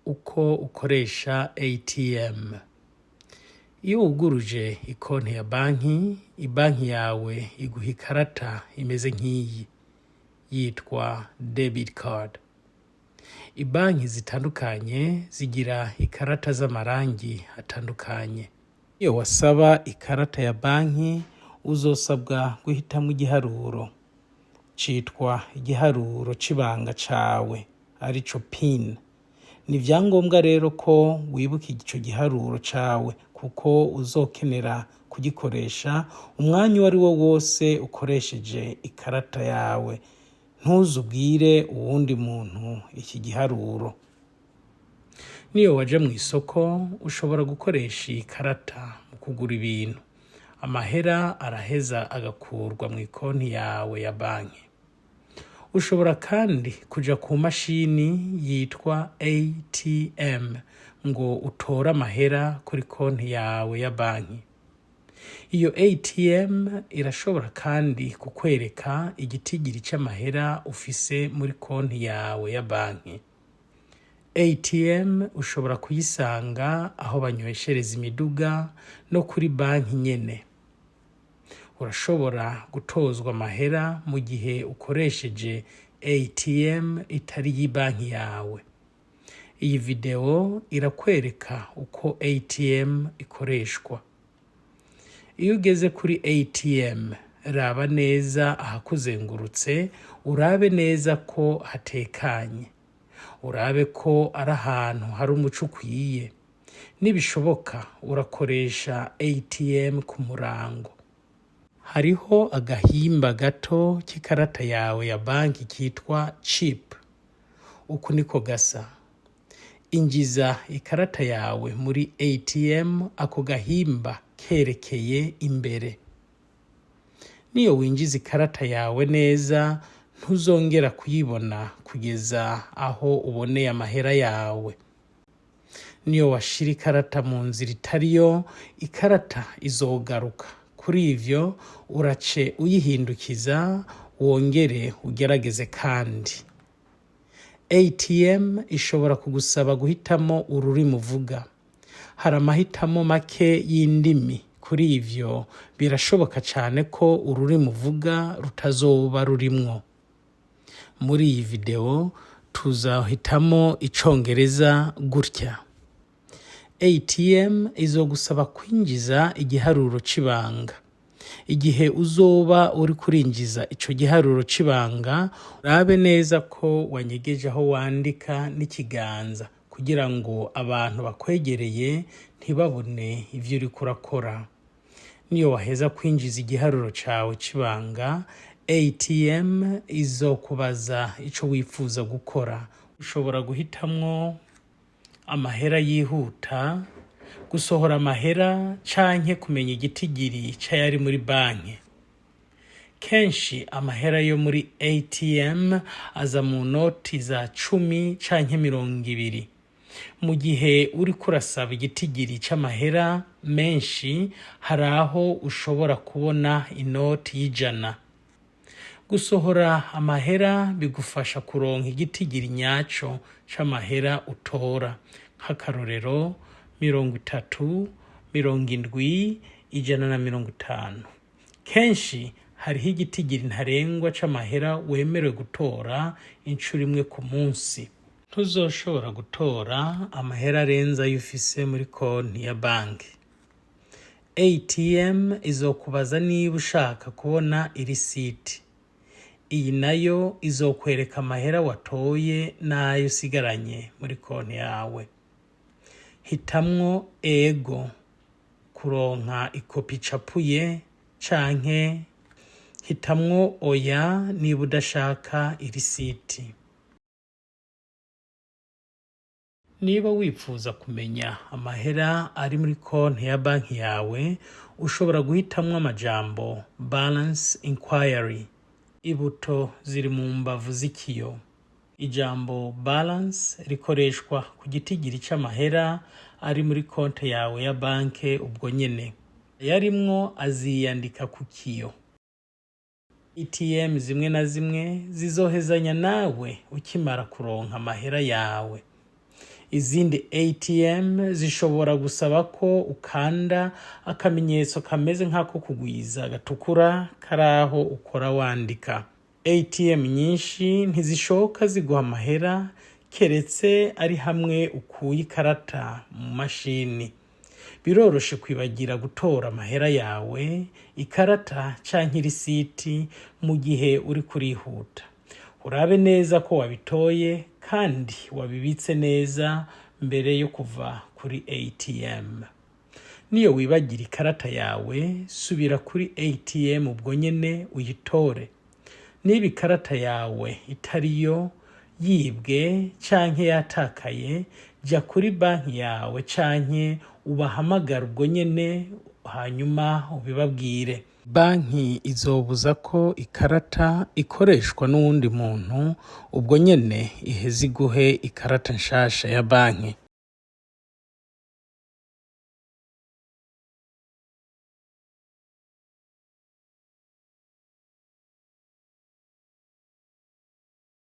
uko ukoresha ATM. Iyo wuguruje ikonti ya banki yawe iguha ikarata imeze nk'iyi yitwa debit card. Ibanki zitandukanye zigira ikarata z'amarangi atandukanye. Iyo wasaba ikarata ya banki uzosabwa guhitamo igiharuro citwa igiharuro c'ibanga cawe arico PIN. Ni vyangombwa rero ko wibuka ico giharuro cawe kuko uzokenera kugikoresha umwanya wari wo wose ukoresheje ikarata yawe. Ntuzubwire uwundi muntu iki giharuro. Niyo waje mu isoko ushobora gukoresha ikarata mu kugura ibintu. Amahera araheza agakurwa mu ikonti yawe ya banki. Ushobora kandi kuja ku mashini yitwa ATM ngo utore amahera kuri konti yawe ya banki. Iyo ATM irashobora kandi kukwereka igitigiri c'amahera ufise muri konti yawe ya banki. ATM ushobora kuyisanga aho banyweshereza imiduga no kuri banki nyene. Urashobora gutozwa amahera mu gihe ukoresheje ATM itari y'ibanki yawe. Iyi video irakwereka uko ATM ikoreshwa. Iyo ugeze kuri ATM, raba neza ahakuzengurutse, urabe neza ko hatekanye. Urabe ko ari ahantu hari umuco ukwiye. Nibishoboka urakoresha ATM ku murango. Hariho agahimba gato k'ikarata yawe ya banki kitwa chip. Uku niko gasa. Injiza ikarata yawe muri ATM, ako gahimba kerekeye imbere. Niyo winjiza ikarata yawe neza, ntuzongera kuyibona kugeza aho uboneye amahera yawe. Niyo washira ikarata mu nzira itariyo, ikarata izogaruka. Kuri ivyo urace uyihindukiza wongere ugerageze kandi. ATM ishobora kugusaba guhitamo ururimi uvuga. Hari amahitamo make y'indimi. Kuri ivyo birashoboka cane ko ururimi uvuga rutazoba rurimwo. Muri iyi video tuzahitamo icongereza gutya. ATM izogusaba kwinjiza igiharuro c'ibanga. Igihe uzoba uri kurinjiza ico giharuro c'ibanga, urabe neza ko wanyegeje aho wandika n'ikiganza kugira ngo abantu bakwegereye ntibabone ivyo uriko urakora. Niyo waheza kwinjiza igiharuro cawe c'ibanga, ATM izokubaza ico wifuza gukora. Ushobora guhitamwo amahera yihuta, gusohora amahera canke kumenya igitigiri c'ayari muri banki. Kenshi amahera yo muri ATM aza mu noti za 10 canke 20. Mu gihe uri kurasaba igitigiri c'amahera menshi, hari aho ushobora kubona inoti y'ijana. Gusohora amahera bigufasha kuronka igitigiri nyaco c'amahera utora. Nk'akarorero 30, 70, 150. Kenshi hariho igitigiri ntarengwa c'amahera wemerewe gutora incuro imwe ku munsi. Ntuzoshobora gutora amahera arenze ayo ufise muri konti ya banki. ATM izokubaza niba ushaka kubona irisiti. Iyi nayo izokwereka amahera watoye n'ayo usigaranye muri konti yawe. Hitamwo ego kuronka ikopi icapuye canke hitamwo oya niba udashaka irisiti. Niba wifuza kumenya amahera ari muri konti ya banki yawe, ushobora guhitamwo amajambo balance inquiry. Ibuto ziri mu mbavu z'ikiyo. Ijambo balance rikoreshwa ku gitigiri c'amahera ari muri konti yawe ya banki ubwo nyene. Yarimwo aziyandika ku kiyo. ATM zimwe na zimwe zizohezanya nawe ukimara kuronka amahera yawe. Izindi ATM zishobora gusaba ko ukanda akamenyetso kameze nk'ako kugwiza gatukura karaho ukora wandika. ATM nyinshi ntizishoka ziguha amahera keretse ari hamwe ukuye ikarata mu mashini. Biroroshe kwibagira gutora amahera yawe, ikarata canke irisiti mu gihe uri kurihuta. Urabe neza ko wabitoye kandi wabibitse neza mbere yo kuva kuri ATM. Niyo wibagira ikarata yawe, subira kuri ATM ubwo nyene uyitore. Niba ikarata yawe itariyo, yibwe canke yatakaye, ja kuri banki yawe canke ubahamagara ubwo nyene hanyuma ubibabwire. Banki izobuza ko ikarata ikoreshwa n'uwundi muntu ubwo nyene iheze iguhe ikarata nshasha ya banki.